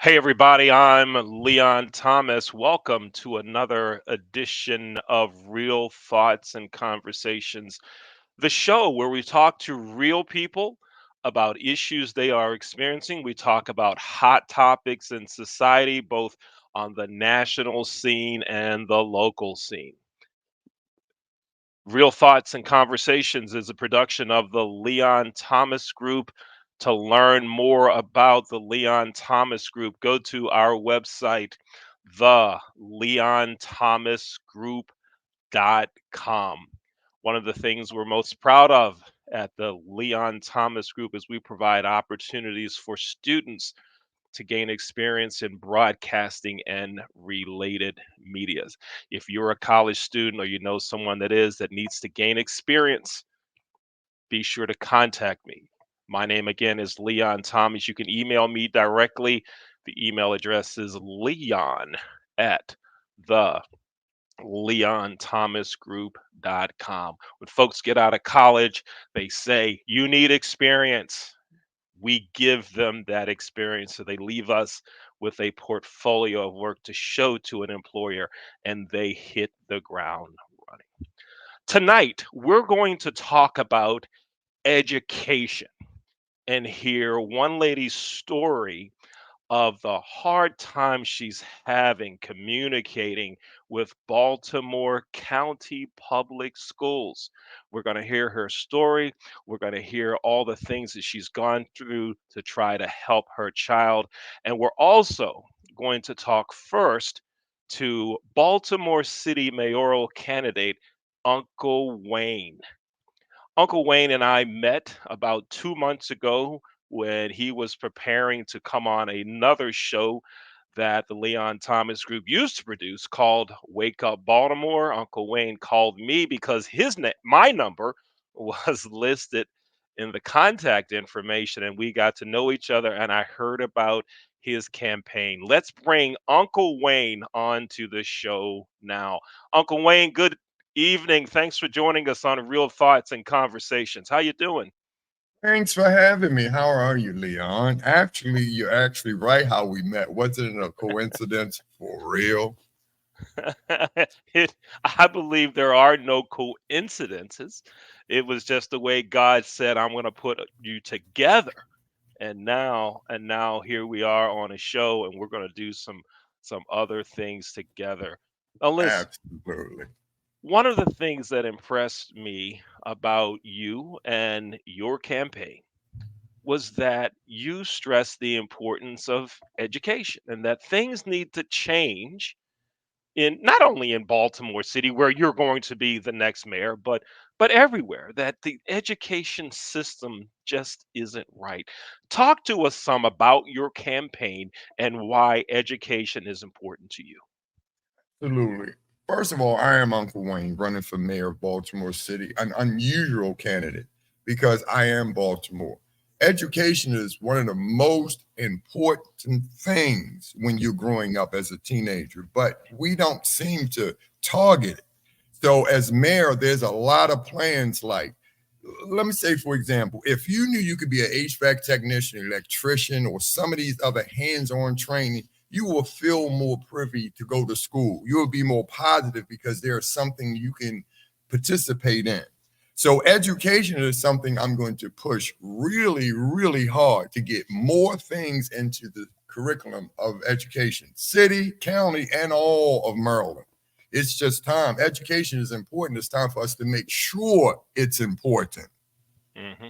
Hey, everybody, I'm Leon Thomas. Welcome to another edition of Real Thoughts and Conversations, the show where we talk to real people about issues they are experiencing. We talk about hot topics in society, both on the national scene and the local scene. Real Thoughts and Conversations is a production of the Leon Thomas Group. To learn more about the Leon Thomas Group, go to our website, theleonthomasgroup.com. One of the things we're most proud of at the Leon Thomas Group is we provide opportunities for students to gain experience in broadcasting and related medias. If you're a college student or you know someone that needs to gain experience, be sure to contact me. My name again is Leon Thomas. You can email me directly. The email address is leon at the leonthomasgroup.com. When folks get out of college, they say, you need experience. We give them that experience. So they leave us with a portfolio of work to show to an employer, and they hit the ground running. Tonight, we're going to talk about education and hear one lady's story of the hard time she's having communicating with Baltimore County Public Schools. We're going to hear her story. We're going to hear all the things that she's gone through to try to help her child. And we're also going to talk first to Baltimore City Mayoral Candidate Uncle Wayne. Uncle Wayne and I met about 2 months ago when he was preparing to come on another show that the Leon Thomas Group used to produce called Wake Up Baltimore. Uncle Wayne called me because my number was listed in the contact information, and we got to know each other, and I heard about his campaign. Let's bring Uncle Wayne onto the show now. Uncle Wayne, good evening. Thanks for joining us on Real Thoughts and Conversations. How you doing? Thanks for having me. How are you, Leon? Actually, you're actually right how we met. Wasn't it a coincidence for real? it, I believe there are no coincidences. It was just the way God said, "I'm going to put you together." And now here we are on a show, and we're going to do some other things together. Now, listen. Absolutely. One of the things that impressed me about you and your campaign was that you stressed the importance of education and that things need to change in not only in Baltimore City where you're going to be the next mayor, but everywhere, that the education system just isn't right. Talk to us some about your campaign and why education is important to you. Absolutely. First of all, I am Uncle Wayne running for mayor of Baltimore City, an unusual candidate because I am Baltimore. Education is one of the most important things when you're growing up as a teenager, but we don't seem to target it. So, as mayor, there's a lot of plans like, let me say, for example, if you knew you could be an HVAC technician, electrician, or some of these other hands on training, you will feel more privy to go to school. You will be more positive because there's something you can participate in. So, education is something I'm going to push really, really hard to get more things into the curriculum of education, city, county, and all of Maryland. It's just time. Education is important. It's time for us to make sure it's important. hmm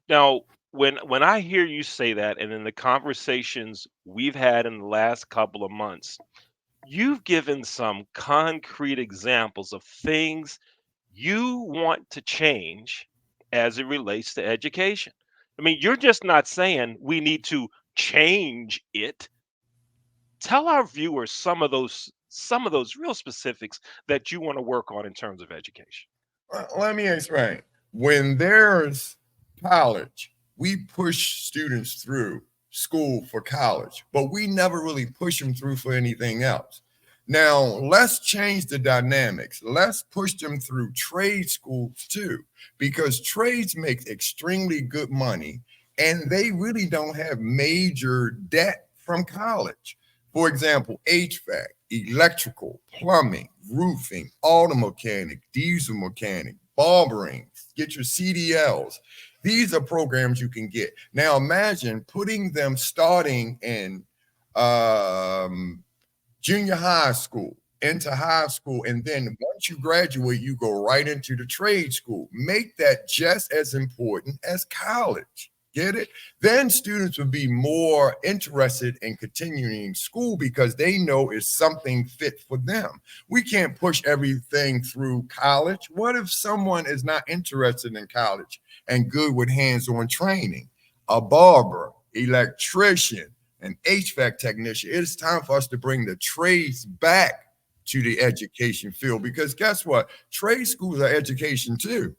Now, when I hear you say that, and in the conversations we've had in the last couple of months, you've given some concrete examples of things you want to change as it relates to education. I mean, you're just not saying we need to change it. Tell our viewers some of those real specifics that you want to work on in terms of education. Let me explain. When there's college, we push students through school for college, but we never really push them through for anything else. Now, let's change the dynamics. Let's push them through trade schools too, because trades make extremely good money and they really don't have major debt from college. For example, HVAC, electrical, plumbing, roofing, auto mechanic, diesel mechanic, barbering, get your CDLs. These are programs you can get. Now imagine putting them starting in um, junior high school into high school, and then once you graduate you go right into the trade school. Make that just as important as college. Get it? Then students will be more interested in continuing school because they know it's something fit for them. We can't push everything through college. What if someone is not interested in college and good with hands-on training? A barber, electrician, an HVAC technician. It is time for us to bring the trades back to the education field, because guess what? Trade schools are education too.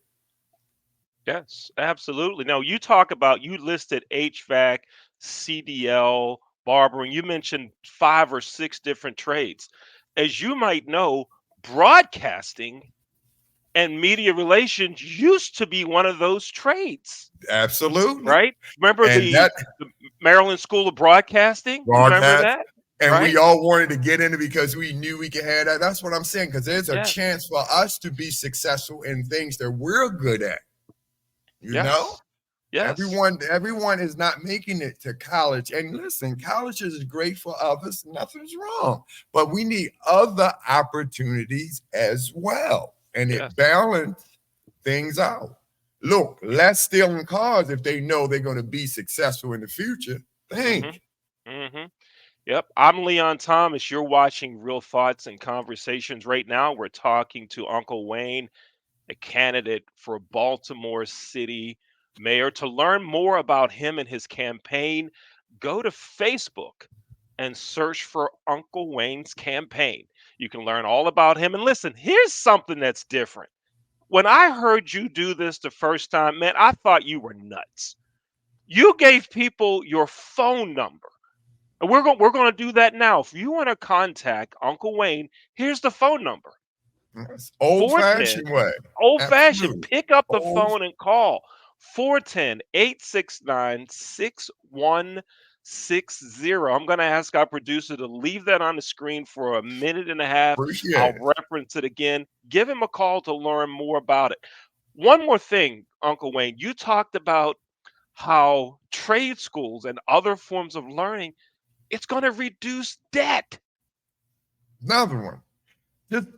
Yes, absolutely. Now, you listed HVAC, CDL, barbering. You mentioned 5 or 6 different trades. As you might know, broadcasting and media relations used to be one of those trades, Absolutely. right? Remember And that the Maryland School of Broadcasting? You remember broadcast, that? and we Right? all wanted to get in it because we knew we could have that. That's what I'm saying, because there's a Yes. chance for us to be successful in things that we're good at. You know? Yes. Yes. Everyone is not making it to college. And listen, college is great for others, nothing's wrong, but we need other opportunities as well, and it Yes. balance things out. Look, less stealing cars if they know they're going to be successful in the future. Mhm. Think. Mhm. Yep. I'm Leon Thomas. You're watching Real Thoughts and Conversations right now. We're talking to Uncle Wayne, a candidate for Baltimore City Mayor. To learn more about him and his campaign, go to Facebook and search for Uncle Wayne's campaign. You can learn all about him. And listen, here's something that's different. When I heard you do this the first time, man, I thought you were nuts. You gave people your phone number. And we're going to do that now. If you want to contact Uncle Wayne, here's the phone number. Yes. Old 410, fashioned way. old fashioned. Absolutely. Pick up the Old. phone and call 410-869-6160. I'm going to ask our producer to leave that on the screen for a minute and a half. I'll Appreciate it. reference it again. Give him a call to learn more about it. One more thing, Uncle Wayne, you talked about how trade schools and other forms of learning, it's going to reduce debt. Another one.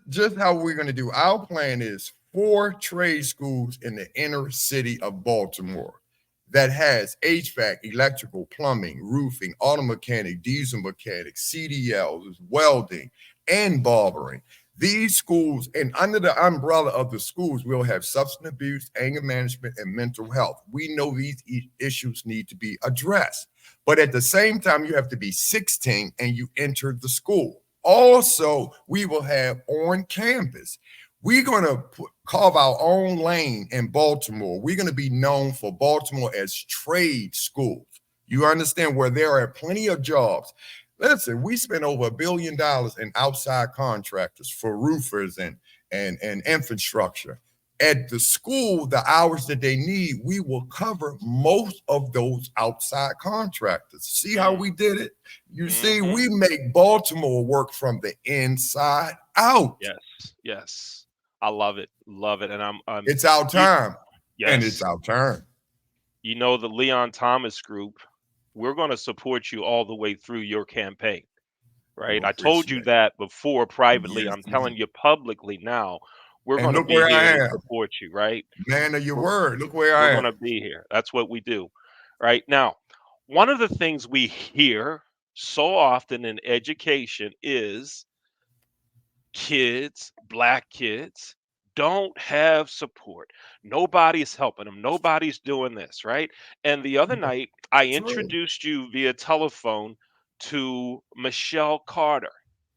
Just how we're going to do. Our plan is 4 trade schools in the inner city of Baltimore that has HVAC, electrical, plumbing, roofing, auto mechanic, diesel mechanic, CDLs, welding, and barbering. These schools, and under the umbrella of the schools, we'll have substance abuse, anger management, and mental health. We know these issues need to be addressed. But at the same time, you have to be 16 and you enter the school. Also, we will have on campus. We're going to carve our own lane in Baltimore. We're going to be known for Baltimore as trade schools. You understand, where there are plenty of jobs. Listen, we spend over $1 billion in outside contractors for roofers and infrastructure. At the school, the hours that they need, we will cover most of those outside contractors. See how Mm, we did it? You see, mhm. we make Baltimore work from the inside out. Yes, yes. I love it, and I'm It's our you time, and it's yes. our turn. You know, the Leon Thomas Group, we're gonna support you all the way through your campaign, right? We'll I told you appreciate it. that before privately. Yes, I'm telling indeed. you publicly now, we're And gonna look be where here I to am, support you, right? man of your We're word. Look where we're I am. gonna be here. That's what we do. Right? Now, one of the things we hear so often in education is black kids, don't have support. Nobody's helping them. Nobody's doing this, right? And the other night, I True. introduced you via telephone to Michelle Carter,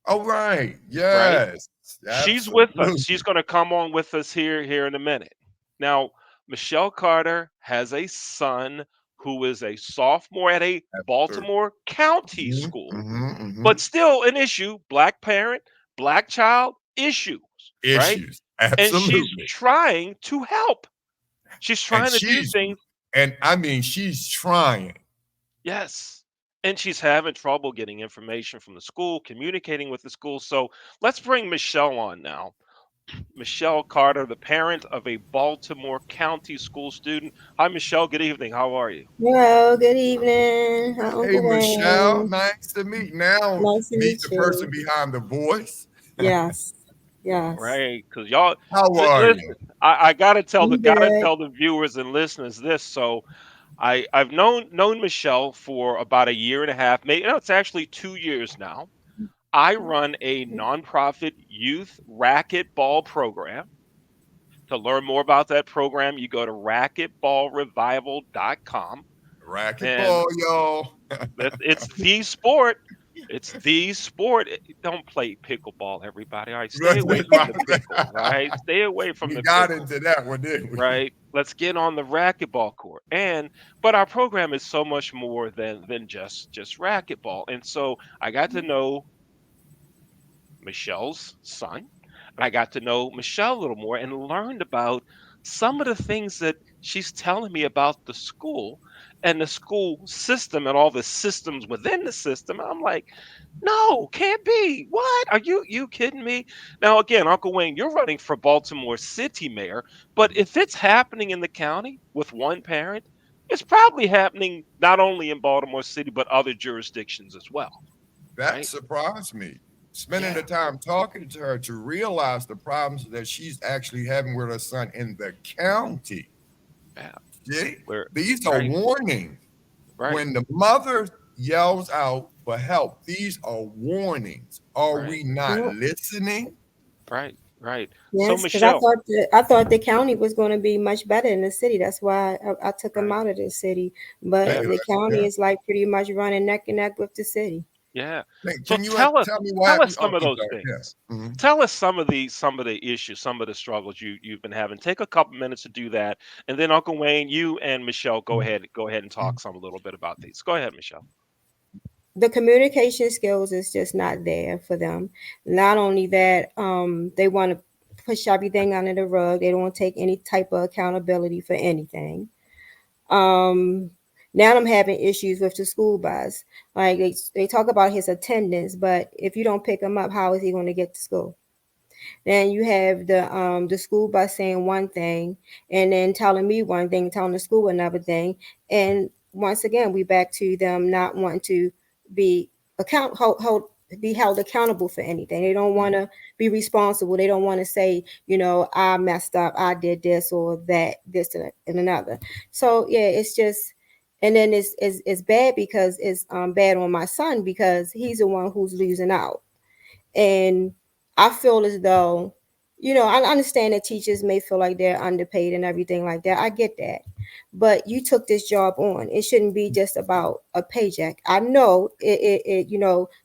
All right. right? Yes, She's with us. absolutely. She's going to come on with us here in a minute. Now, Michelle Carter has a son who is a sophomore at a Absolutely. Baltimore County Mhm, School, mhm, but mhm. still an issue. Black parent, black child issues, right? Issues. And she's Absolutely. trying to help. She's And trying to do she's things. and I mean she's trying. Yes. and she's having trouble getting information from the school, communicating with the school. So let's bring Michelle on now. Michelle Carter, the parent of a Baltimore County School student. Hi, Michelle. Good evening. How are you? Hello, good evening. Hi, Hey, Uncle Michelle, Wayne. nice to meet. Now Nice to meet meet the person you. behind the voice. Yes, yes. Right, because y'all How are you? listen. I gotta tell the I'm good. viewers and listeners this. So I've known Michelle for about a year and a half. Maybe no, it's actually 2 years now. I run a nonprofit youth racquetball program. To learn more about that program, you go to racquetballrevival.com. And Racquetball, y'all. it's the sport. It's the sport. Don't play pickleball, everybody. All right, stay That's away from the pickle. Right, stay away from we the got pickle. into that one, didn't we? Right. Let's get on the racquetball court. And but our program is so much more than just racquetball. And so I got to know Michelle's son. And I got to know Michelle a little more and learned about some of the things that she's telling me about the school and the school system and all the systems within the system. I'm like, no, can't be. What? Are you kidding me? Now again, Uncle Wayne, you're running for Baltimore City Mayor, but if it's happening in the county with one parent, it's probably happening not only in Baltimore City but other jurisdictions as well, That right? surprised me. Spending the Yeah. time talking to her to realize the problems that she's actually having with her son in the county. Yeah. See, Where these are right, warnings. right, When the mother yells out for help, these are warnings. Are right, we not Yep. listening? right, right. So Yes, because Michelle, I thought the county was going to be much better in the city. That's why I took them right, out of the city. But yeah, Okay, the county yeah. is like pretty much running neck and neck with the city. yeah. So Can you tell us, tell me why? tell us Oh, some of I'm those sorry. things. Yeah. Mhm. Tell us some of the issues, some of the struggles you've been having. Take a couple minutes to do that, and then Uncle Wayne, you and Michelle, go ahead and talk some a little bit about these. Go ahead, Michelle. The communication skills is just not there for them. Not only that, they want to push everything under the rug. They don't want to take any type of accountability for anything. Um, Now I'm having issues with the school bus. Like they talk about his attendance, but if you don't pick him up, how is he going to get to school? Then you have the school bus saying one thing and then telling me one thing, telling the school another thing. And once again, we back to them not wanting to be be held accountable for anything. They don't want to be responsible. They don't want to say, I messed up, I did this or that, this and another. So yeah, it's just, and then it's bad because it's bad on my son because he's the one who's losing out. And I feel as though, I understand that teachers may feel like they're underpaid and everything like that. I get that. But you took this job on. It shouldn't be just about a paycheck. I know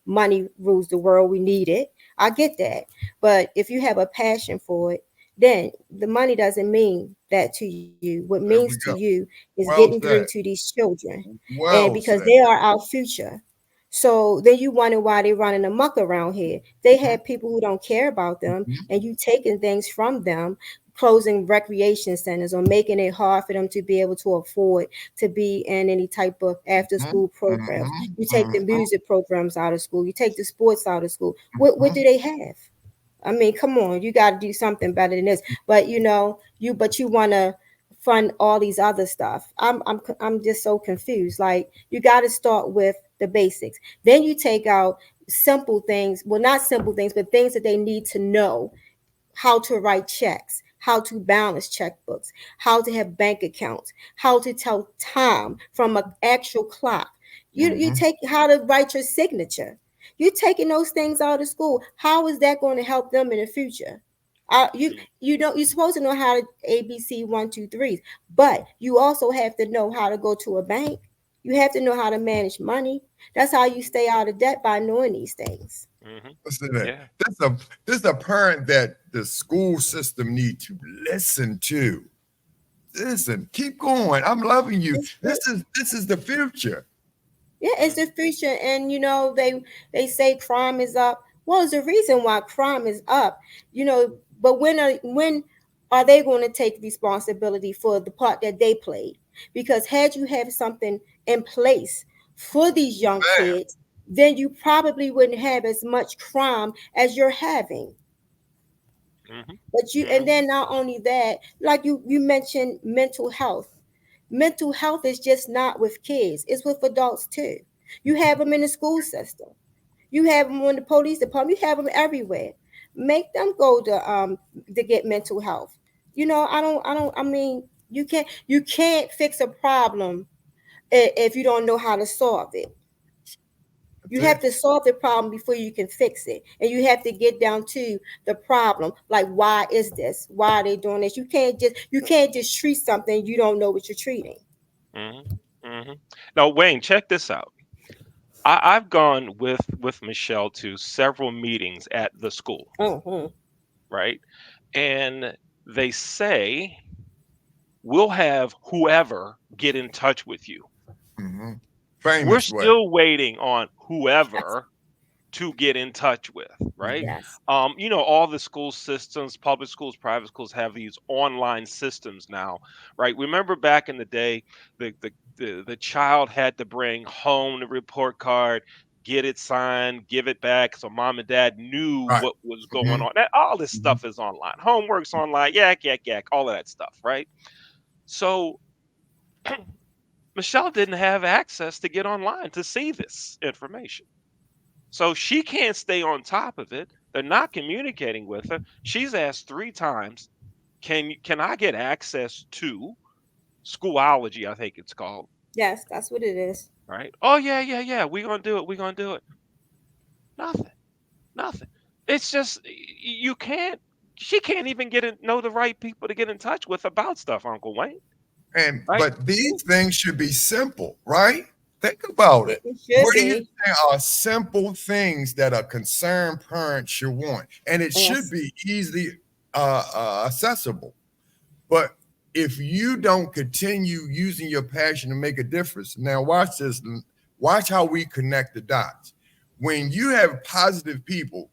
money rules the world. We need it. I get that. But if you have a passion for it, then the money doesn't mean that to you. What means There to we go. you is getting Well through said. to these children. And Well because said. they are our future. So then you wonder why they're running amok around here. They Mhm, have people who don't care about them, mhm, and you taking things from them, closing recreation centers or making it hard for them to be able to afford to be in any type of after mhm, school programs. mhm, You take the mhm, music programs out of school, you take the sports out of school. What mhm. do they have? I mean, come on, you got to do something better than this. But you want to fund all these other stuff. I'm just so confused. Like you got to start with the basics. Then you take out simple things. Well, not simple things, but things that they need to know how to write checks, how to balance checkbooks, how to have bank accounts, how to tell time from an actual clock. You Mhm. take how to write your signature. You're taking those things out of school. How is that going to help them in the future? Mm, You're supposed to know how to ABC 1 2 3s, but you also have to know how to go to a bank. You have to know how to manage money. That's how you stay out of debt by knowing these things. mm-hmm. Listen to that. Yeah. This is a parent that the school system need to listen to. Listen, keep going. I'm loving you. This is the future. Yeah, it's Mm-hmm. the future, and they say crime is up. Well, there's a reason why crime is up, But when are they going to take responsibility for the part that they played? Because had you have something in place for these young Man. kids, then you probably wouldn't have as much crime as you're having. Mhm. But you, and Mhm. then not only that, like you mentioned mental health. Mental health is just not with kids, it's with adults too. You have them in the school system, you have them in the police department, you have them everywhere. Make them go to get mental health. I mean, you can't fix a problem if you don't know how to solve it. That's You have it. to solve the problem before you can fix it. And you have to get down to the problem. Like, why is this? Why are they doing this? You can't just treat something you don't know what you're treating. Mhm. Mhm. Now, Wayne, check this out. I've gone with Michelle to several meetings at the school, Mm-hmm. right? And they say we'll have whoever get in touch with you. Hmm. We're Famous way. still waiting on Yes. whoever to get in touch with, right? Hmm. Yes. All the school systems, public schools, private schools have these online systems now, right? Remember back in the day, the child had to bring home the report card, get it signed, give it back, so mom and dad knew Right. what was Hmm. going on. That all this Hmm. stuff is online, homework's online, yak yak yak, all of that stuff, right? So Michelle didn't have access to get online to see this information. So she can't stay on top of it. They're not communicating with her. She's asked 3 times, can I get access to Schoolology, I think it's called, Yes, that's what it is. right? Oh yeah, yeah, yeah. We're gonna do it. We're gonna do it. Nothing. Nothing. It's just you can't she can't even know the right people to get in touch with about stuff, Uncle Wayne. And Right? but these things should be simple, right? Think about it. It should What do you be. think are simple things that a concerned parent should want? And it should Yes. be easily accessible. But if you don't continue using your passion to make a difference, now watch this. Watch how we connect the dots. When you have positive people,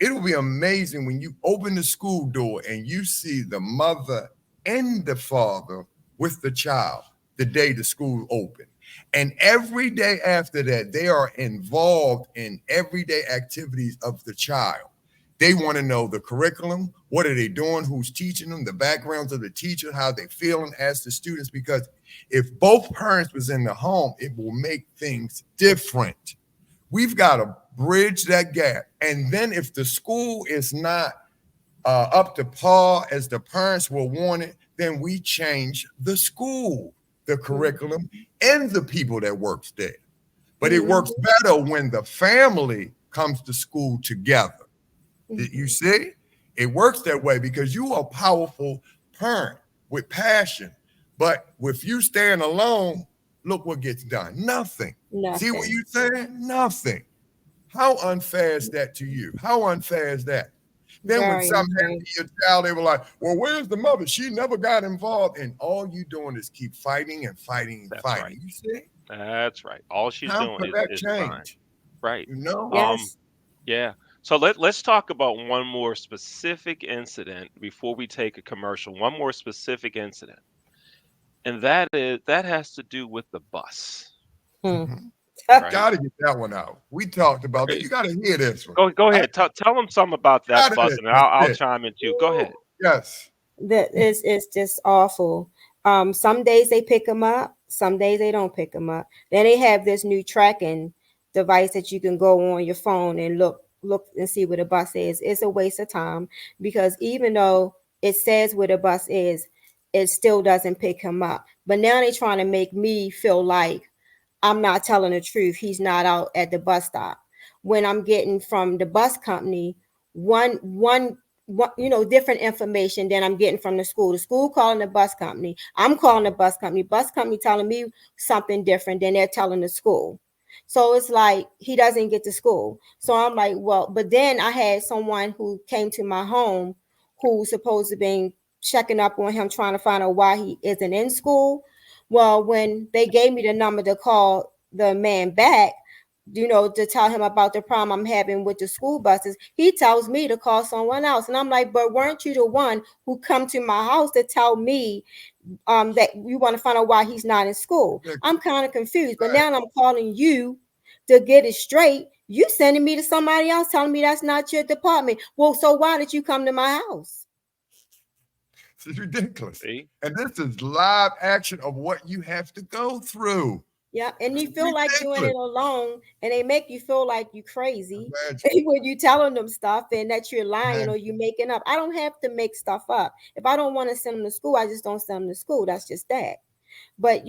it'll be amazing when you open the school door and you see the mother and the father with the child the day the school opened. And every day after that, they are involved in everyday activities of the child. They want to know the curriculum, what are they doing, who's teaching them, the backgrounds of the teacher, how they feeling as the students. Because if both parents was in the home, it will make things different. We've got to bridge that gap. And then if the school is not up to par as the parents will want it, then we change the school, the curriculum, and the people that works there. But it works Mm-hmm. better when the family comes to school together. You Mm-hmm. see? It works that way because you are a powerful parent with passion. But with you staying alone, look what gets done. Nothing. See what Nothing. you're saying? Nothing. How unfair is that to you? How unfair is that? Then when Very something unfair. happened to your child, they were like, well, where's the mother? She never got involved. And all you doing is keep fighting and fighting and That's right. fighting. You see? That's right. All she's How doing could that is fine. change? Right. You know? Um, Yes. yeah. So let's talk about one more specific incident before we take a commercial. One more specific incident. And that has to do with the bus, Hmm. Mhm. right? Gotta get that one out. We talked about that. Right. You gotta hear this one. Go I ahead. Tell them something about that got bus, it. and That's I'll it. chime in too. Go Woo. ahead. Yes. That is just awful. Some days they pick them up, some days they don't pick them up. Then they have this new tracking device that you can go on your phone and look and see where the bus is. It's a waste of time because even though it says where the bus is, it still doesn't pick him up. But now they're trying to make me feel like I'm not telling the truth. He's not out at the bus stop. When I'm getting from the bus company different information than I'm getting from the school. The school calling the bus company. I'm calling the bus company. Bus company telling me something different than they're telling the school. So it's like he doesn't get to school. So I'm like, well, but then I had someone who came to my home who's supposed to be checking up on him, trying to find out why he isn't in school. Well, when they gave me the number to call the man back, to tell him about the problem I'm having with the school buses. He tells me to call someone else. And I'm like, but weren't you the one who come to my house to tell me that you want to find out why he's not in school? I'm kind of confused. But now I'm calling you to get it straight. You sending me to somebody else telling me that's not your department. Well, so why did you come to my house? It's ridiculous. See? And this is live action of what you have to go through. Yeah, and you It's feel like doing ridiculous. it alone, and they make you feel like you crazy Imagine. when you telling them stuff and that you're lying or Imagine. you making up. I don't have to make stuff up. If I don't want to send them to school, I just don't send them to school. That's just that. But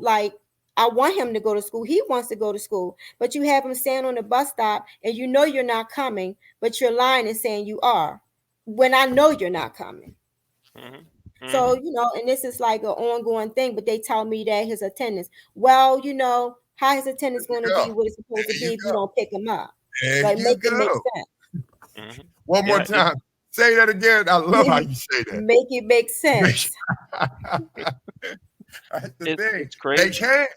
like I want him to go to school. He wants to go to school, but you have him stand on the bus stop and you know you're not coming, but you're lying and saying you are when I know you're not coming. Mm-hmm. So, Mm-hmm. and this is like an ongoing thing, but they tell me that his attendance, well, how his There attendance you going to be go. what it's supposed to There be you if you go. don't pick him up. There Like, you make it make go. sense. Mm-hmm. One more Yeah, time. Say that again. I love how you say that. Make it make sense. That's the thing. it's They crazy. can't.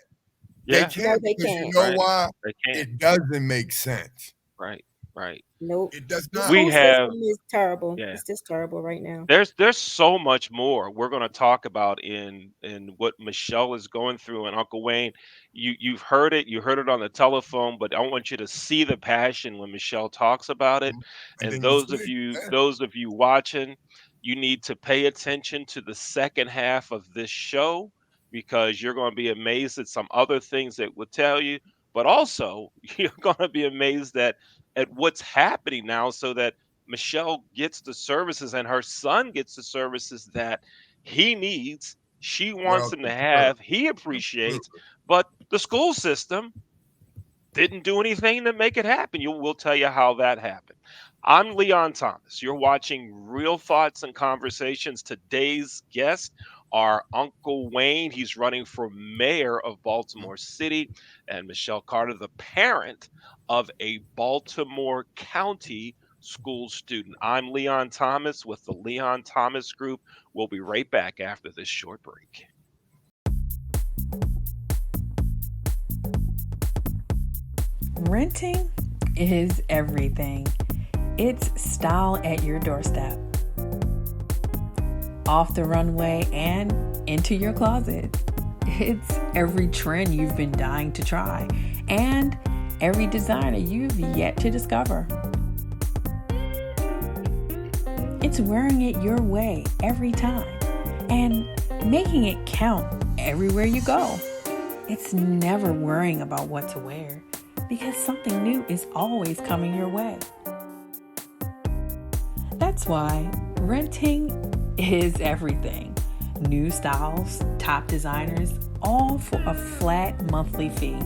They Yeah, No, can't they because you can't. know right. why? They can't. It doesn't make sense. Right, right. Nope. It does The not. We school have, system is terrible. yeah. It's just terrible right now. There's so much more we're going to talk about in what Michelle is going through. And Uncle Wayne, you heard it on the telephone, but I want you to see the passion when Michelle talks about it. And And then you see. Yeah. those of you watching, you need to pay attention to the second half of this show because you're going to be amazed at some other things that will tell you, but also you're going to be amazed at what's happening now so that Michelle gets the services and her son gets the services that he needs, she wants Well, him to absolutely. have, he appreciates, Absolutely. but the school system didn't do anything to make it happen. We'll tell you how that happened. I'm Leon Thomas. You're watching Real Thoughts and Conversations. Today's guest are Uncle Wayne. He's running for mayor of Baltimore City, and Michelle Carter, the parent of a Baltimore County school student. I'm Leon Thomas with the Leon Thomas Group. We'll be right back after this short break. Renting is everything. It's style at your doorstep, off the runway and into your closet. It's every trend you've been dying to try and every designer you've yet to discover. It's wearing it your way every time and making it count everywhere you go. It's never worrying about what to wear because something new is always coming your way. That's why renting is everything. New styles, top designers, all for a flat monthly fee.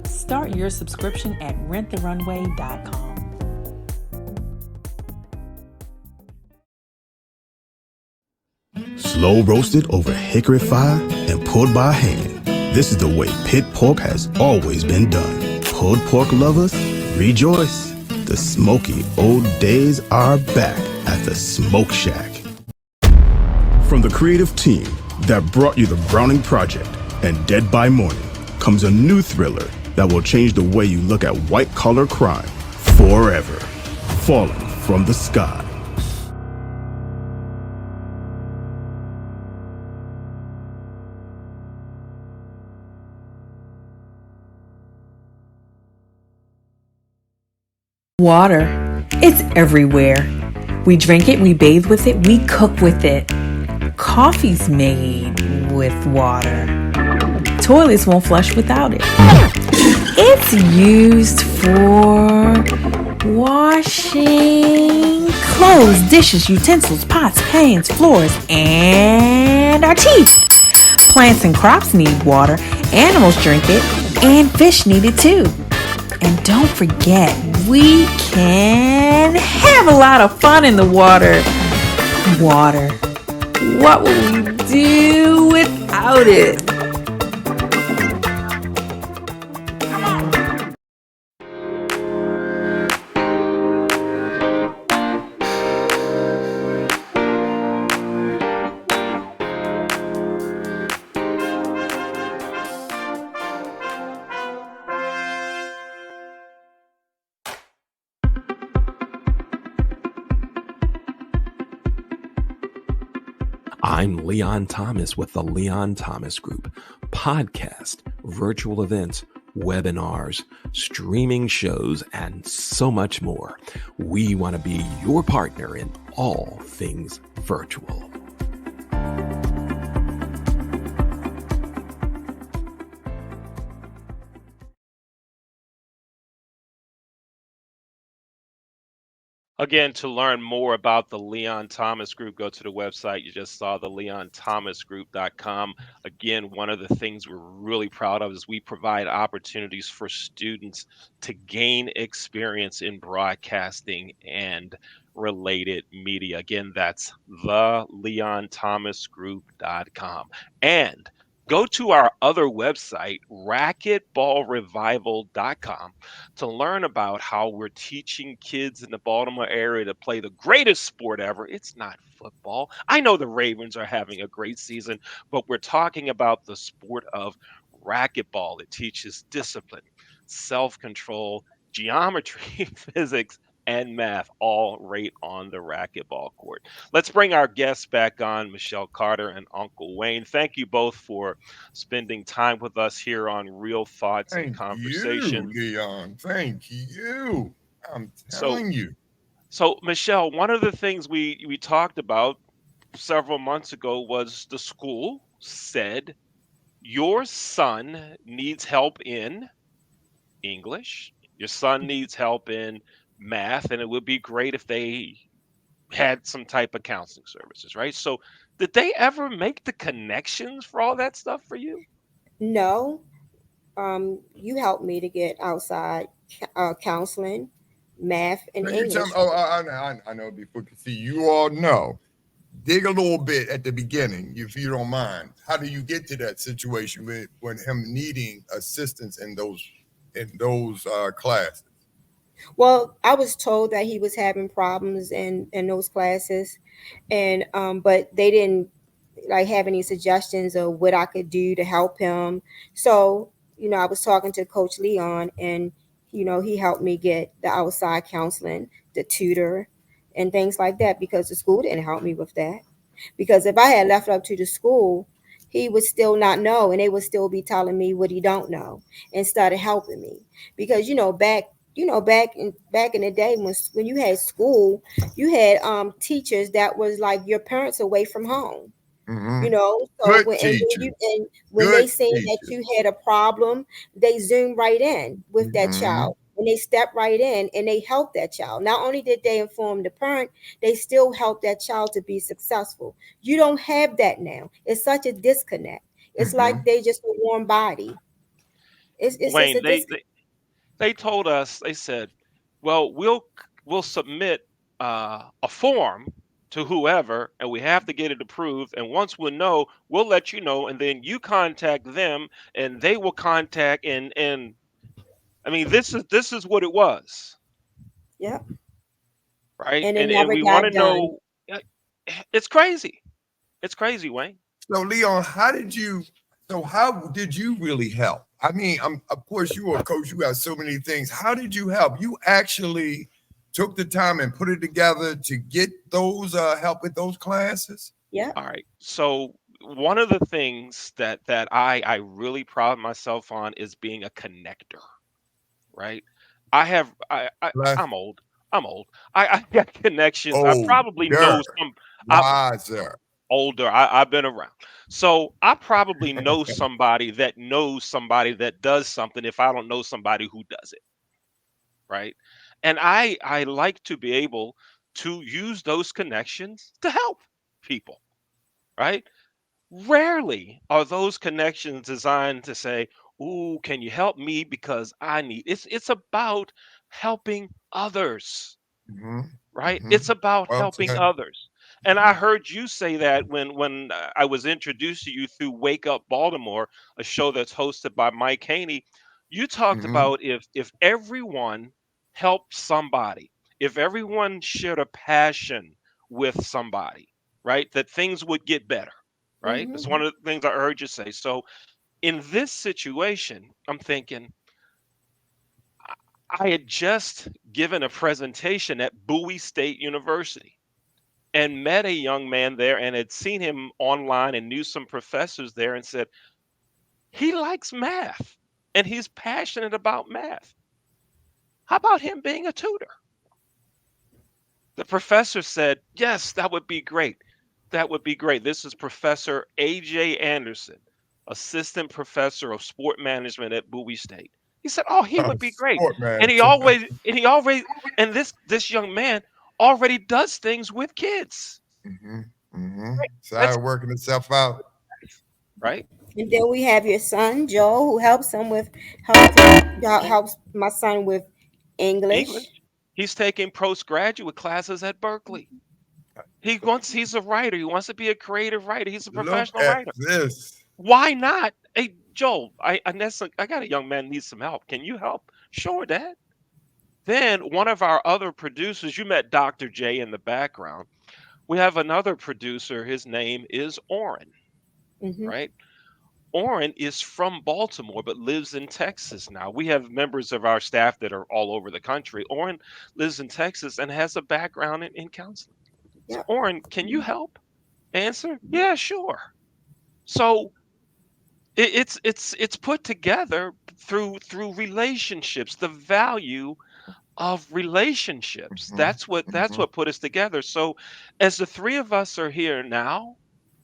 Start your subscription at renttherunway.com. Slow roasted over hickory fire and pulled by hand. This is the way pit pork has always been done. Pulled pork lovers, rejoice. The smoky old days are back at the Smoke Shack. From the creative team that brought you The Browning Project and Dead by Morning comes a new thriller that will change the way you look at white-collar crime forever. Falling from the Sky. Water. It's everywhere. We drink it, we bathe with it, we cook with it. Coffee's made with water. Toilets won't flush without it. It's used for washing clothes, dishes, utensils, pots, pans, floors, and our teeth. Plants and crops need water, animals drink it, and fish need it too. And don't forget, we can have a lot of fun in the water. Water. What will we do without it? I'm Leon Thomas with the Leon Thomas Group. Podcast, virtual events, webinars, streaming shows, and so much more. We want to be your partner in all things virtual. Again, to learn more about the Leon Thomas Group, go to the website. You just saw the leonthomasgroup.com. Again, one of the things we're really proud of is we provide opportunities for students to gain experience in broadcasting and related media. Again, that's the leonthomasgroup.com. And go to our other website, racquetballrevival.com, to learn about how we're teaching kids in the Baltimore area to play the greatest sport ever. It's not football. I know the Ravens are having a great season, but we're talking about the sport of racquetball. It teaches discipline, self control, geometry, physics, and math, all right on the racquetball court. Let's bring our guests back on, Michelle Carter and Uncle Wayne. Thank you both for spending time with us here on Real Thoughts and Thank you, Conversations. Leon. Thank you. I'm So, telling you. so Michelle, one of the things we talked about several months ago was the school said your son needs help in English, your son needs help in math, and it would be great if they had some type of counseling services, right? So, did they ever make the connections for all that stuff for you? No, you helped me to get outside counseling, math, and Now you tell me. English. Oh, I know. Before, see, you all know. Dig a little bit at the beginning, if you don't mind. How do you get to that situation with when him needing assistance in those classes? Well, I was told that he was having problems in those classes, and but they didn't like have any suggestions of what I could do to help him. So, I was talking to Coach Leon, and he helped me get the outside counseling, the tutor, and things like that because the school didn't help me with that. Because if I had left it up to the school, he would still not know, and they would still be telling me what he don't know and started helping me. Because back in the day when you had school, you had teachers that was like your parents away from home. Mm-hmm. So Good teachers. when they Good seen that you teachers. had a problem, they zoom right in with that Mm-hmm. child, and they step right in and they help that child. Not only did they inform the parent, they still help that child to be successful. You don't have that now. It's such a disconnect. It's Mm-hmm. like they just a warm body. It's just Wayne, a they disconnect. they, they told us, they said, well, we'll submit a form to whoever, and we have to get it approved. And once we know, we'll let you know, and then you contact them, and they will contact. And I mean, this is what it was, Yep. right? And it And never we want got to done. know. uh, It's crazy. It's crazy, Wayne. So Leon, how did you really help? I mean, of course you are a coach, you got so many things. How did you help? You actually took the time and put it together to get those help with those classes? Yep. All right. So one of the things that I really pride myself on is being a connector, right? I have Bless. I'm old. I'm old. I got connections. I probably know Older, some. I'm wiser. older. I've been around. So I probably know somebody that knows somebody that does something if I don't know somebody who does it, right? And I like to be able to use those connections to help people, right? Rarely are those connections designed to say, "Ooh, can you help me because I need." It's about helping others, Hmm. right? Hmm. It's about Well helping said. others. And I heard you say that when I was introduced to you through Wake Up Baltimore, a show that's hosted by Mike Haney. You talked Hmm. about if everyone helped somebody, if everyone shared a passion with somebody, right, that things would get better, right? That's Hmm. one of the things I heard you say. So in this situation, I'm thinking I had just given a presentation at Bowie State University, and met a young man there and had seen him online and knew some professors there and said, he likes math and he's passionate about math. How about him being a tutor? The professor said, yes, that would be great. That would be great. This is Professor A.J. Anderson, assistant professor of sport management at Bowie State. He said, oh, he would be great. Sport And he manager. always, and he always, and this young man already does things with kids. So That's working itself out. right. And then we have your son Joe, who helps him with helps my son with English. English. He's taking postgraduate classes at Berkeley. He's a writer. He wants to be a creative writer. He's a Look professional at writer. this. Why not? Hey, Joel, I got a young man needs some help. Can you help? Sure, Dad. Then one of our other producers, you met Dr. J in the background. We have another producer. His name is Orrin, Hmm. right? Orrin is from Baltimore but lives in Texas now. We have members of our staff that are all over the country. Orrin lives in Texas and has a background in counseling. So, Yep. Orrin, can you help? Answer, yeah, sure. So it's put together through relationships, the value of relationships. That's what put us together. So as the three of us are here now,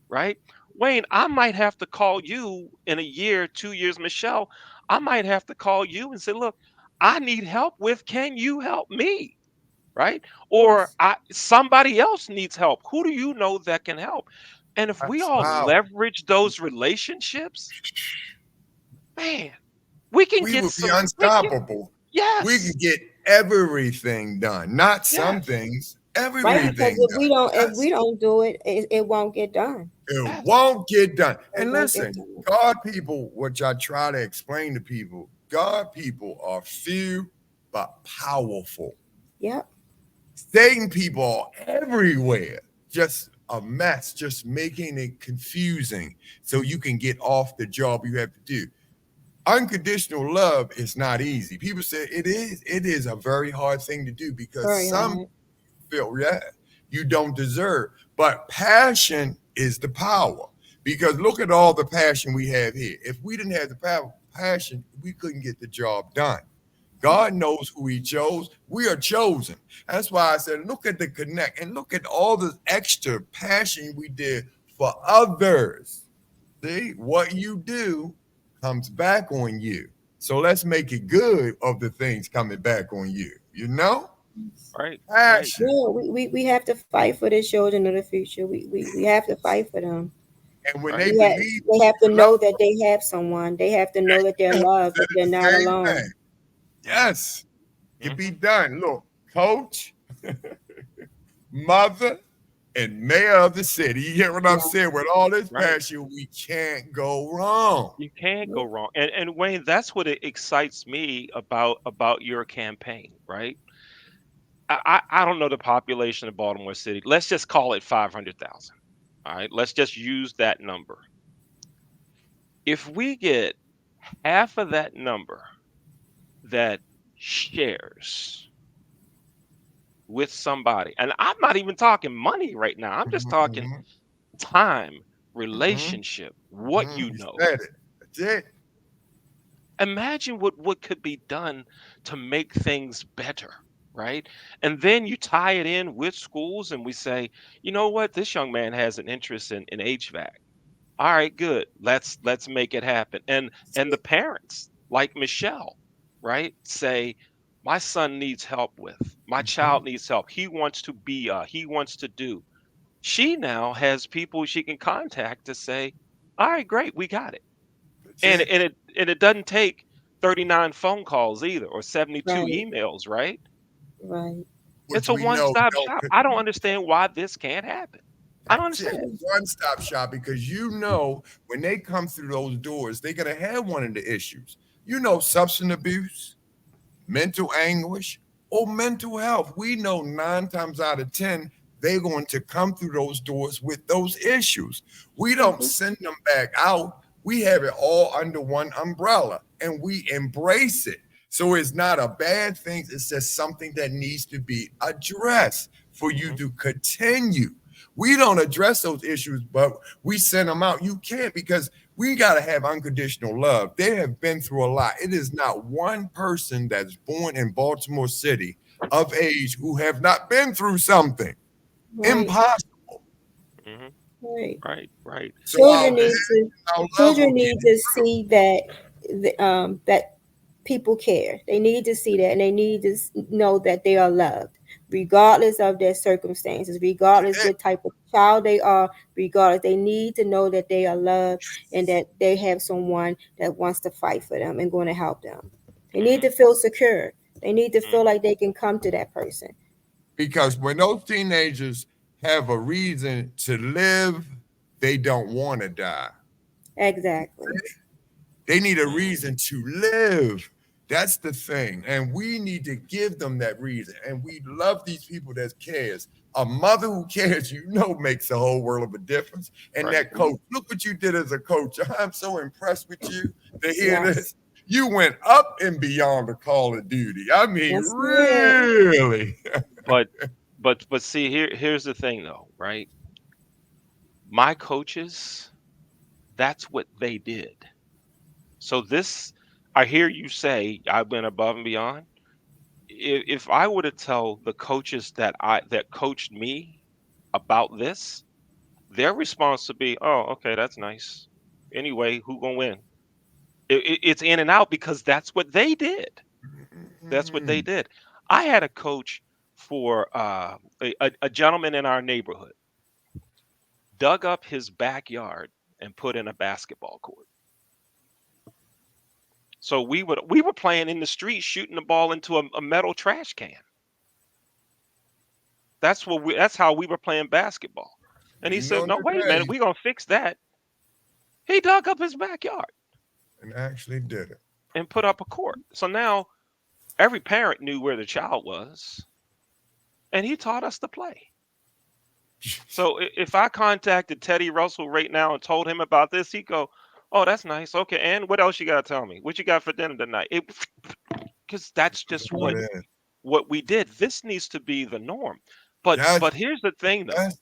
right? Wayne, I might have to call you in a year, 2 years, Michelle, I might have to call you and say, look, I need help with, can you help me? Right? Or Yes. somebody else needs help. Who do you know that can help? And if we That's all powerful. leverage those relationships, man, we can We get would be some, unstoppable. We can yes, get everything done. Not some yes, things, Right, because everything if done. we Yes. don't do it, it won't get done. It yes, won't get done. It And won't get listen, done. God people, which I try to explain to people, God people are few but powerful. Yep. Satan people are everywhere. Just a mess, just making it confusing so you can get off the job you have to do. Unconditional love is not easy. People say it is. It is a very hard thing to do because Very some hard. feel, yeah, you don't deserve. But passion is the power. Because look at all the passion we have here. If we didn't have the passion, we couldn't get the job done. God knows who he chose. We are chosen. That's why I said, look at the connect and look at all the extra passion we did for others. See, what you do comes back on you. So let's make it good of the things coming back on you. You know? right, right, Passion. Yeah, we have to fight for the children of the future. We have to fight for them. And when they right, believe They have to love, know that they have someone. They have to know that they're said loved, that they're the not same alone. thing. right. Yes, it be Hmm. done. Look, coach, mother, and mayor of the city. You hear what I'm Yeah. saying? With all this Right. passion, we can't go wrong. You can't go wrong. And Wayne, that's what it excites me about your campaign, right? I don't know the population of Baltimore City. Let's just call it 500,000. All right. Let's just use that number. If we get half of that number that shares with somebody, and I'm not even talking money right now, I'm just talking Mhm, time, mhm, relationship, what you You know. said it. That's it. Imagine what could be done to make things better, right? And then you tie it in with schools and we say, you know what, this young man has an interest in HVAC. All right, good. Let's make it happen. And the parents, like Michelle, right, say, my son needs help with, my Mhm, child needs help. He wants to do. She now has people she can contact to say, all right, great, we got it. That's And it. it doesn't take 39 phone calls either or 72 Right. emails, right? Right. It's Which a we know one-stop don't. shop. I don't understand why this can't happen. I don't That's it. understand. One stop shop because you know when they come through those doors, they're gonna have one of the issues. You know, substance abuse, mental anguish, or mental health. We know 9 times out of 10, they're going to come through those doors with those issues. We don't Hmm. send them back out. We have it all under one umbrella and we embrace it. So it's not a bad thing. It's just something that needs to be addressed for you Mhm. to continue We don't address those issues, but we send them out. You can't, because we got to have unconditional love. They have been through a lot. It is not one person that's born in Baltimore City of age who have not been through something. Right. Impossible. Mhm. Right. Right. So Children need to our love will children get need to see that that people care. They need to see that, and they need to know that they are loved, regardless of their circumstances, regardless it. what type of child they are. Regardless, they need to know that they are loved and that they have someone that wants to fight for them and going to help them. They need Mhm. to feel secure. They need to feel Mhm. like they can come to that person. Because when those teenagers have a reason to live, they don't want to die. Exactly. They need a Mhm. reason to live. That's the thing. And we need to give them that reason. And we love these people that cares. A mother who cares, makes a whole world of a difference. And Right. that coach, look what you did as a coach. I'm so impressed with you to hear Yes. this. You went up and beyond the call of duty. I mean, Yes, we did. really. But but see, here's the thing though, right? My coaches, that's what they did. So this, I hear you say I went above and beyond. If I were to tell the coaches that coached me about this, their response would be, "Oh, okay, that's nice. Anyway, who gonna win?" It's in and out because that's what they did. That's what they Mm, did. I had a coach for a gentleman in our neighborhood dug up his backyard and put in a basketball court. So we were playing in the street, shooting the ball into a metal trash can. That's how we were playing basketball. And he you said, know "No, wait a minute, today, we gonna fix that." He dug up his backyard and actually did it. and put up a court. So now every parent knew where the child was, and he taught us to play. So if I contacted Teddy Russell right now and told him about this, he'd go, "Oh, that's nice. Okay, and what else you gotta tell me? What you got for dinner tonight?" Because that's just What what is? we did. This needs to be the norm. But That's, here's the thing though, that's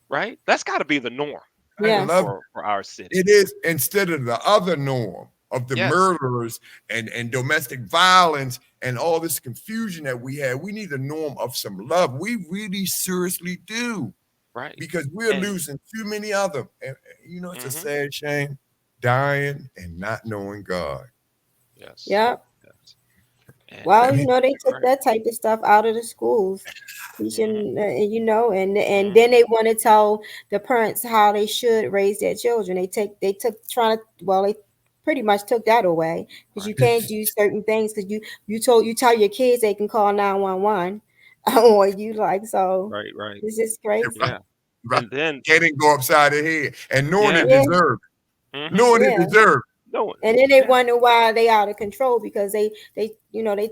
right? That's got to be the norm I Yes. love for our city. it is, instead of the other norm of the Yes, murderers and domestic violence and all this confusion that we have. We need a norm of some love. We really seriously do, right. because we're And losing too many of them. And it's a hmm sad shame, dying and not knowing God. yes, Yep. yes. And Well, And they took right. that type of stuff out of the schools, hmm teaching, and then hmm they want to tell the parents how they should raise their children. They took trying to, well, they pretty much took that away because you Right. can't do certain things because you tell your kids they can call 911 or you like so. Right. Right. It's just crazy. right, Yeah. right. And then Can't even go upside the head and knowing it yeah. Yeah, deserved. hmm Knowing it yeah. deserved. No. And then they Yeah. wonder why they out of control because they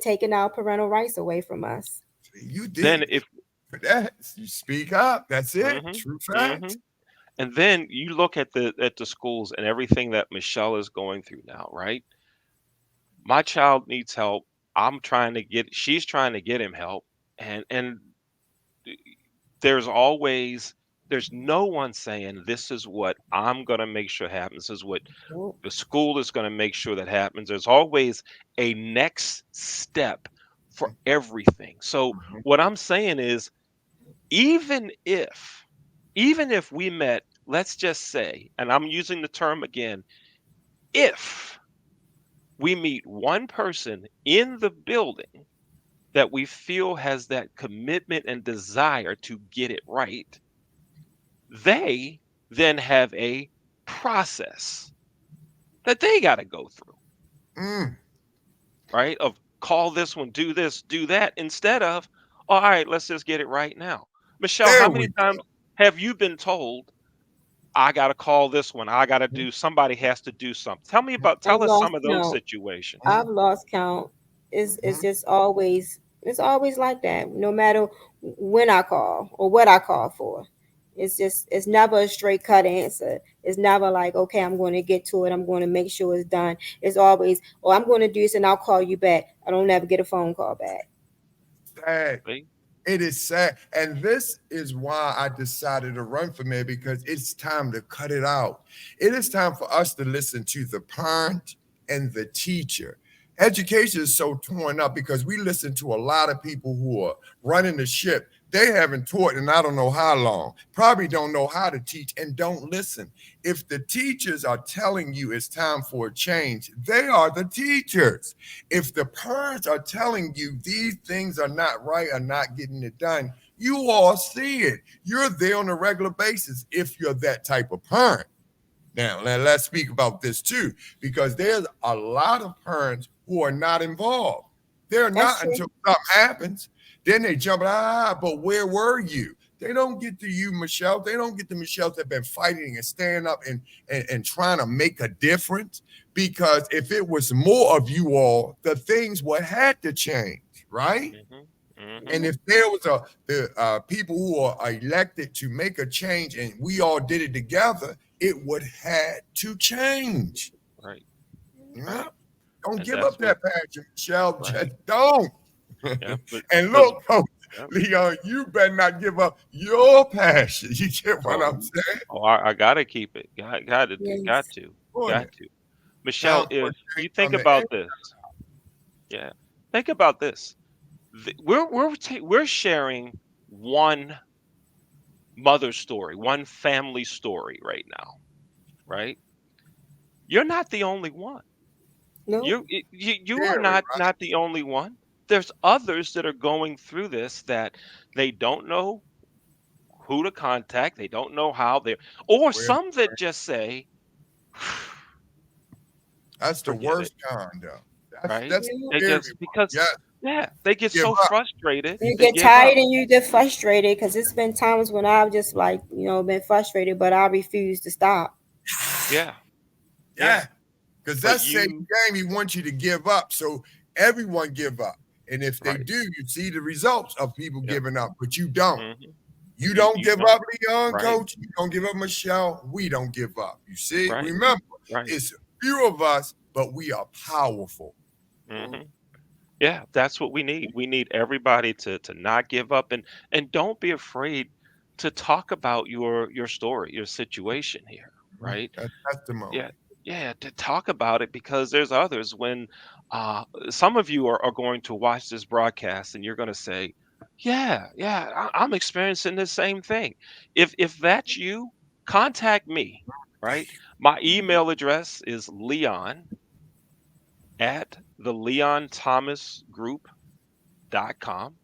taking our parental rights away from us. You Then did. if For that, you speak up. That's it. hmm True hmm facts. and then you look at the schools and everything that Michelle is going through now, right? My child needs help. She's trying to get him help. And there's always there's no one saying this is what I'm going to make sure happens. This is what the school is going to make sure that happens. There's always a next step for everything. So Mhm. what I'm saying is even if even if we met, let's just say, and I'm using the term again, if we meet one person in the building that we feel has that commitment and desire to get it right, they then have a process that they got to go through, Mm, right? Of call this one, do this, do that, instead of, all right, let's just get it right now. Michelle, how there many we times have you been told, I got to call this one, I got to go. do, somebody has to do something? I've Tell us lost some of those count. situations. I've lost count. It's Mhm. just always it's always like that. No matter when I call or what I call for, it's never a straight cut answer. It's never like okay, I'm going to get to it. I'm going to make sure it's done. It's always I'm going to do this and I'll call you back. I don't ever get a phone call back. Sad. See? It is sad. And this is why I decided to run for mayor, because it's time to cut it out. It is time for us to listen to the parent and the teacher. Education is so torn up because we listen to a lot of people who are running the ship. They haven't taught in I don't know how long, probably don't know how to teach and don't listen. If the teachers are telling you it's time for a change, they are the teachers. If the parents are telling you these things are not right or not getting it done, you all see it. You're there on a regular basis if you're that type of parent. Now, let's speak about this too, because there's a lot of parents who are not involved. They're That's not true. until something happens. Then they jump, but where were you? They don't get to you, Michelle. They don't get to Michelle that have been fighting and standing up and trying to make a difference. Because if it was more of you all, the things would have to change, right? And Hmm. if there was the people who are elected to make a change and we all did it together, it would have to change. Right, Yeah. right. Don't And give that's up what, that passion, Michelle. right. Just don't. Yeah, but And because, look, Coach yeah. Leon, you better not give up your passion. You get what Oh, I'm saying? I gotta keep it. Got to do. Yes. Doing Got it. to. Michelle, Time for a if change you think from the end. about this, yeah, think about this. We're sharing one mother story, one family story right now, right? You're not the only one. No. You are Very not the only one. There's others that are going through this that they don't know who to contact. They don't know how they're, or right. some that just say, That's the forget it, worst kind, though. right? That's You They scary just one. because Yes, yeah, they get give so up. frustrated, you they get give tired up. and you get frustrated because it's been times when I've just like, been frustrated, but I refuse to stop. Yeah, yeah. Yeah. Because But that's saying you, game, he wants you to give up. So everyone give up. And if they right? do, you see the results of people Yeah. giving up, but you don't. Hmm. You don't You give don't, up, Leon, right? coach. You don't give up, Michelle. We don't give up. You see, Right, remember, right. it's few of us, but we are powerful. Hmm. Yeah, that's what we need. We need everybody to not give up and don't be afraid to talk about your story, your situation here, Mhm. right? That's Yeah, testimony. yeah, to talk about it because there's others when some of you are going to watch this broadcast and you're going to say, "Yeah, yeah, I'm experiencing the same thing." If that's you, contact me, right? My email address is leon at the Leon Thomas Group.com.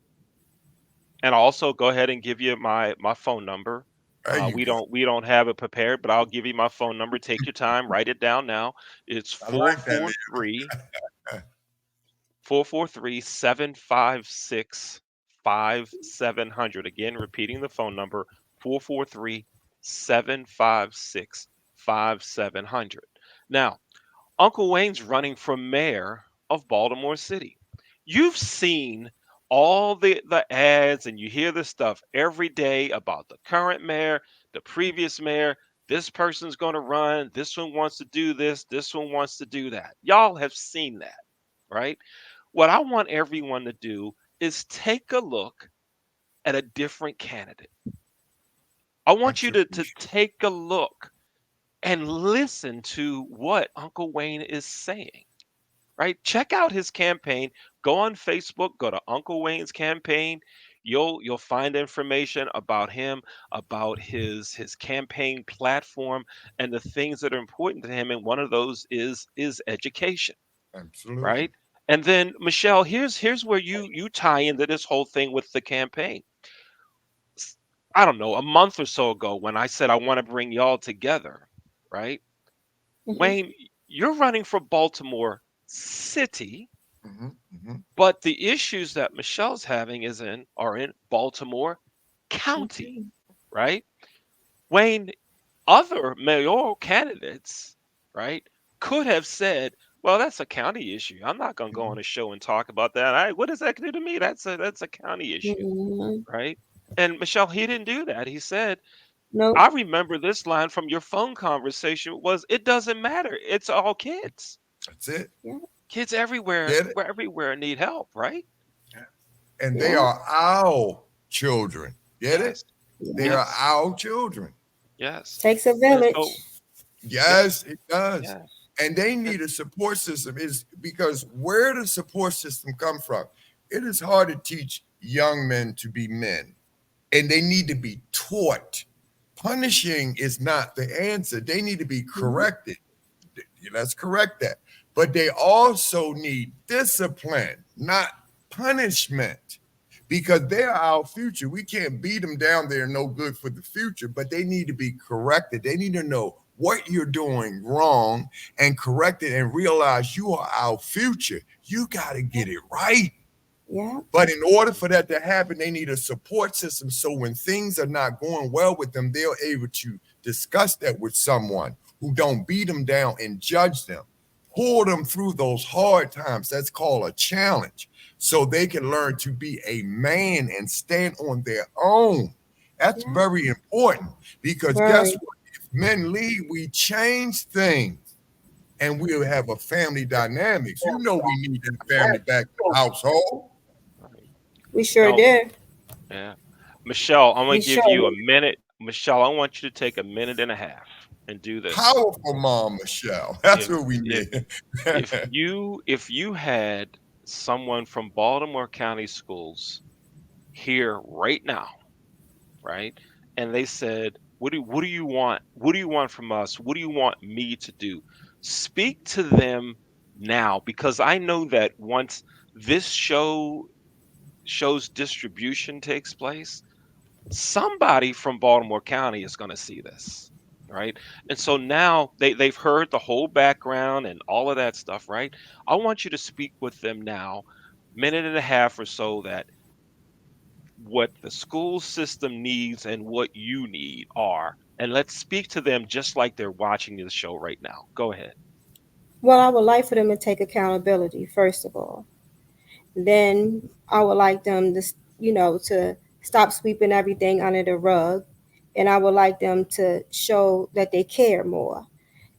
And I'll also go ahead and give you my phone number. There you We go. don't have it prepared, but I'll give you my phone number. Take your time, write it down now. It's I like that, 443-756-5700. Again, repeating the phone number, 443-756-5700. Now, Uncle Wayne's running for mayor of Baltimore City. You've seen all the ads and you hear the stuff every day about the current mayor, the previous mayor. This person's going to run. This one wants to do this. This one wants to do that. Y'all have seen that, right? What I want everyone to do is take a look at a different candidate. I want you Leon. to take a look and listen to what Uncle Wayne is saying, right? Check out his campaign. Go on Facebook, go to Uncle Wayne's campaign. You'll find information about him, about his campaign platform, and the things that are important to him. And one of those is education, Absolutely. right? And then Michelle, here's where you tie into this whole thing with the campaign. I don't know, a month or so ago when I said I want to bring y'all together, right? Hmm. Wayne, you're running for Baltimore City, Hmm. Hmm. but the issues that Michelle's having are in Baltimore County, Hmm. right? Wayne, other mayoral candidates, right, could have said, "Well, that's a county issue. I'm not going to go on a show and talk about that. What does that do to me? That's a county issue, Hmm. right?" And Michelle, he didn't do that. He said, Nope. "I remember this line from your phone conversation was, it doesn't matter. It's all kids. That's it. Yeah. Kids everywhere, Get it? everywhere need help, right?" And they Yeah. are our children. Get it? Yes. They are Yes. our children. Yes. Takes a And village. so, yeah, Yes, it does. yeah. And they And need a support system is because where the support system come from? It is hard to teach young men to be men, and they need to be taught. Punishing is not the answer. They need to be Mhm. corrected. Let's correct that. But they also need discipline, not punishment, because they're our future. We can't beat them down. They're no good for the future, but they need to be corrected. They need to know what you're doing wrong and correct it and realize you are our future. You got to get it right. Yeah. But in order for that to happen, they need a support system. So when things are not going well with them, they're able to discuss that with someone who don't beat them down and judge them. Pull them through those hard times. That's called a challenge. So they can learn to be a man and stand on their own. That's Yeah. very important because guess Very. what? If men lead, we change things and we'll have a family dynamics. You know, we need that family back in the household. right. We sure Now, did. yeah. Michelle, I'm We going to sure give you a did. minute. Michelle, I want you to take a minute and a half and do this. Powerful mom, Michelle. That's If what we if need. if you had someone from Baltimore County Schools here right now, right? And they said, what do you want? What do you want from us? What do you want me to do?" Speak to them now because I know that once this show's distribution takes place, somebody from Baltimore County is going to see this, right? And so now they've heard the whole background and all of that stuff, right? I want you to speak with them now, minute and a half or so, that what the school system needs and what you need are. And let's speak to them just like they're watching the show right now. Go ahead. Well, I would like for them to take accountability, first of all. Then I would like them to, to stop sweeping everything under the rug. And I would like them to show that they care more.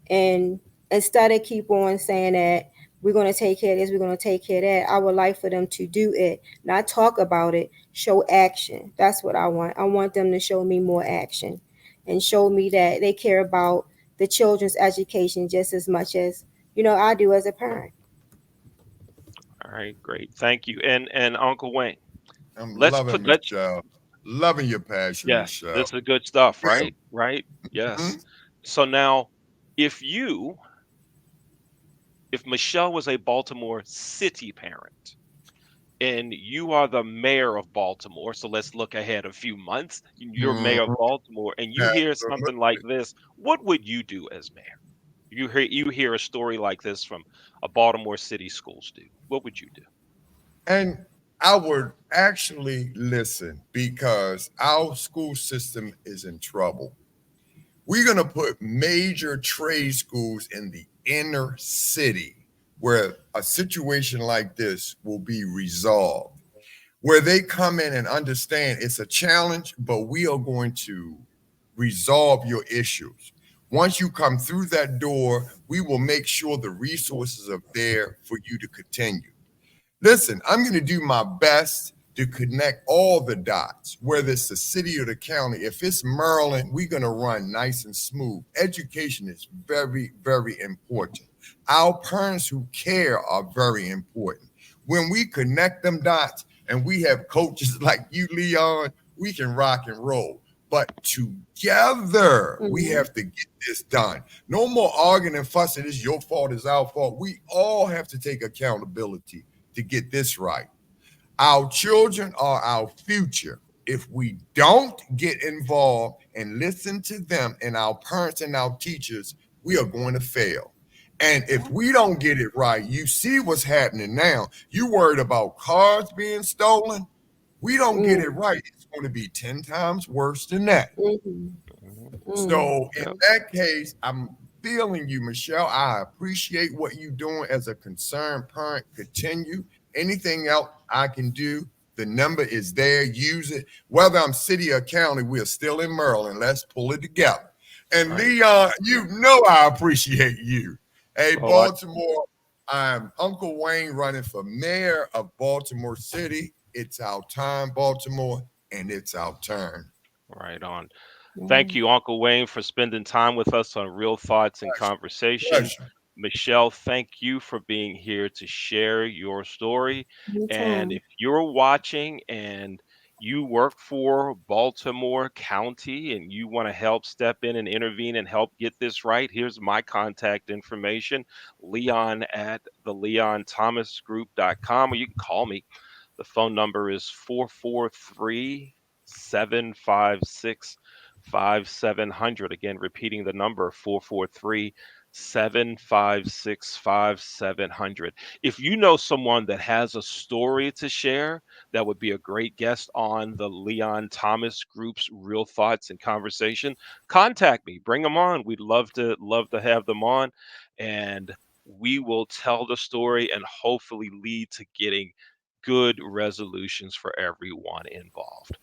And instead of keep on saying that we're going to take care of this, we're going to take care of that, I would like for them to do it, not talk about it, show action. That's what I want. I want them to show me more action and show me that they care about the children's education just as much as, I do as a parent. All right, great. Thank you. And Uncle Wayne, I'm let's loving put let's Michelle. Loving your passion, yes, Michelle. this is good stuff, Real. right? Right? Yes. Mhm. So now if you if Michelle was a Baltimore City parent and you are the mayor of Baltimore, so let's look ahead a few months, you're mayor of Mhm. Baltimore and you hear something Absolutely. like this, what would you do as mayor? You hear a story like this from a Baltimore City school student. What would you do? And I would actually listen because our school system is in trouble. We're going to put major trade schools in the inner city where a situation like this will be resolved, where they come in and understand it's a challenge, but we are going to resolve your issues. Once you come through that door, we will make sure the resources are there for you to continue. Listen, I'm going to do my best to connect all the dots, whether it's the city or the county. If it's Maryland, we're going to run nice and smooth. Education is very, very important. Our parents who care are very important. When we connect them dots and we have coaches like you, Leon, we can rock and roll. But together, we Hmm. have to get this done. No more arguing and fussing. It's your fault, it's our fault. We all have to take accountability to get this right. Our children are our future. If we don't get involved and listen to them and our parents and our teachers, we are going to fail. And if we don't get it right, you see what's happening now. You worried about cars being stolen. We don't get it Mm, right. It's going to be 10 times worse than that. mm, Mhm. mm. So in Yep. that case, I'm feeling you, Michelle. I appreciate what you're doing as a concerned parent. Continue. Anything else I can do, the number is there. Use it. Whether I'm city or county, we're still in Maryland. Let's pull it together. And Right. Leon, you know I appreciate you. Hey, Well, I Baltimore, I'm Uncle Wayne running for mayor of Baltimore City. It's our time, Baltimore. and it's our turn. Right on. Thank Mm. you, Uncle Wayne, for spending time with us on Real Thoughts and Pleasure. Conversations. Pleasure. Michelle, thank you for being here to share your story. And Anytime. if you're watching and you work for Baltimore County and you want to help step in and intervene and help get this right, here's my contact information, Leon at the leonthomasgroup.com, or you can call me. The phone number is 443 756 5700. Again, repeating the number 443 756 5700. If you know someone that has a story to share that would be a great guest on the Leon Thomas Group's Real Thoughts and Conversation, contact me. Bring them on. We'd love to have them on, and we will tell the story and hopefully lead to getting good resolutions for everyone involved.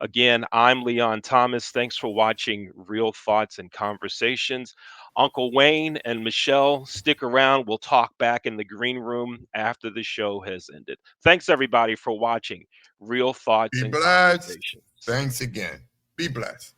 Again, I'm Leon Thomas. Thanks for watching Real Thoughts and Conversations. Uncle Wayne and Michelle, stick around. We'll talk back in the green room after the show has ended. Thanks, everybody, for watching Real Thoughts Be and blessed. Conversations. Thanks again. Be blessed.